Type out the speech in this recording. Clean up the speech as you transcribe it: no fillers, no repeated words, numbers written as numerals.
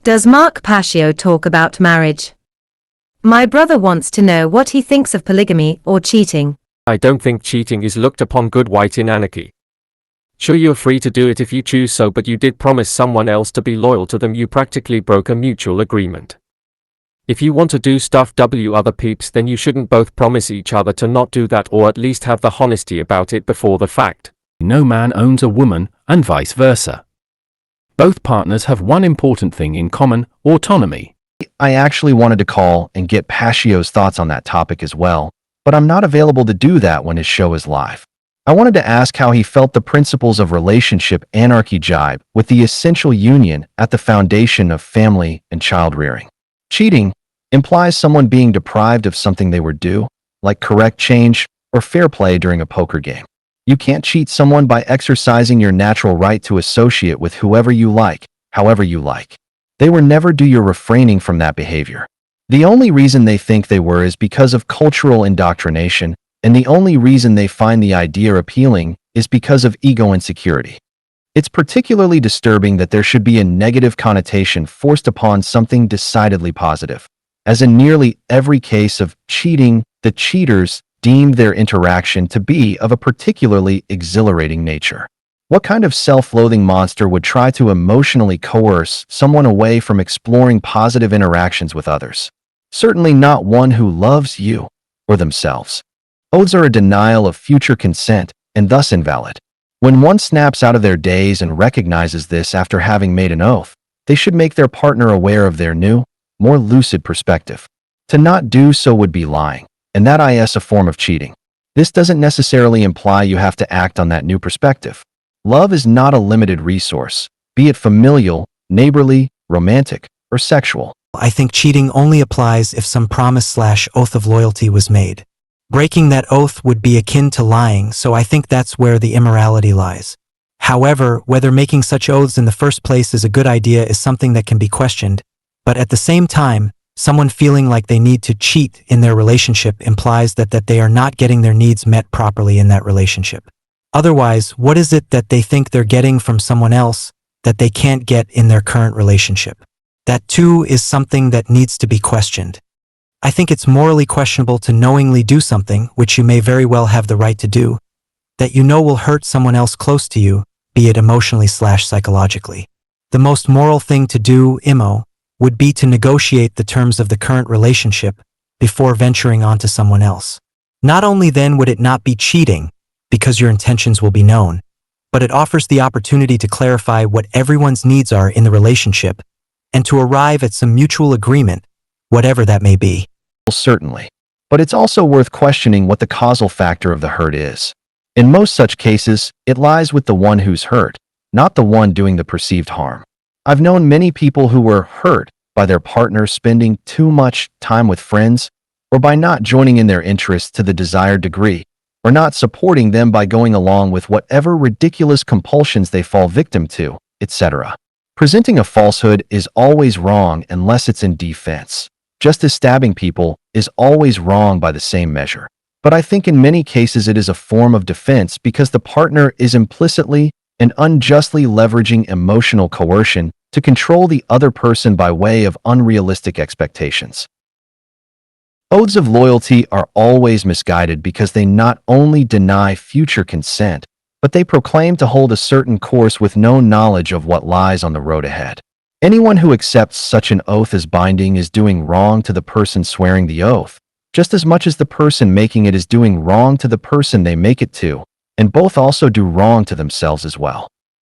Does Mark Pascio talk about marriage? My brother wants to know what he thinks of polygamy or cheating. I don't think cheating is looked upon good white in anarchy. Sure, you're free to do it if you choose so, but you did promise someone else to be loyal to them. You practically broke a mutual agreement. If you want to do stuff W other peeps, then you shouldn't both promise each other to not do that, or at least have the honesty about it before the fact. No man owns a woman, and vice versa. Both partners have one important thing in common: autonomy. I actually wanted to call and get Pascio's thoughts on that topic as well, but I'm not available to do that when his show is live. I wanted to ask how he felt the principles of relationship anarchy jibe with the essential union at the foundation of family and child rearing. Cheating implies someone being deprived of something they were due, like correct change or fair play during a poker game. You can't cheat someone by exercising your natural right to associate with whoever you like, however you like. They were never due. You're refraining from that behavior. The only reason they think they were is because of cultural indoctrination, and the only reason they find the idea appealing is because of ego insecurity. It's particularly disturbing that there should be a negative connotation forced upon something decidedly positive. As in nearly every case of cheating, the cheaters deemed their interaction to be of a particularly exhilarating nature. What kind of self-loathing monster would try to emotionally coerce someone away from exploring positive interactions with others? Certainly not one who loves you or themselves. Oaths are a denial of future consent and thus invalid. When one snaps out of their daze and recognizes this after having made an oath, they should make their partner aware of their new, more lucid perspective. To not do so would be lying, and that is a form of cheating. This doesn't necessarily imply you have to act on that new perspective. Love is not a limited resource, be it familial, neighborly, romantic, or sexual. I think cheating only applies if some promise/oath of loyalty was made. Breaking that oath would be akin to lying, so I think that's where the immorality lies. However, whether making such oaths in the first place is a good idea is something that can be questioned, but at the same time, someone feeling like they need to cheat in their relationship implies that they are not getting their needs met properly in that relationship. Otherwise, what is it that they think they're getting from someone else that they can't get in their current relationship? That too is something that needs to be questioned. I think it's morally questionable to knowingly do something, which you may very well have the right to do, that you know will hurt someone else close to you, be it emotionally/psychologically. The most moral thing to do, would be to negotiate the terms of the current relationship before venturing onto someone else. Not only then would it not be cheating, because your intentions will be known, but it offers the opportunity to clarify what everyone's needs are in the relationship and to arrive at some mutual agreement, whatever that may be. Certainly. But it's also worth questioning what the causal factor of the hurt is. In most such cases, it lies with the one who's hurt, not the one doing the perceived harm. I've known many people who were hurt by their partner spending too much time with friends, or by not joining in their interests to the desired degree, or not supporting them by going along with whatever ridiculous compulsions they fall victim to, etc. Presenting a falsehood is always wrong unless it's in defense. Just as stabbing people is always wrong by the same measure. But I think in many cases it is a form of defense because the partner is implicitly and unjustly leveraging emotional coercion to control the other person by way of unrealistic expectations. Oaths of loyalty are always misguided because they not only deny future consent, but they proclaim to hold a certain course with no knowledge of what lies on the road ahead. Anyone who accepts such an oath as binding is doing wrong to the person swearing the oath, just as much as the person making it is doing wrong to the person they make it to, and both also do wrong to themselves as well.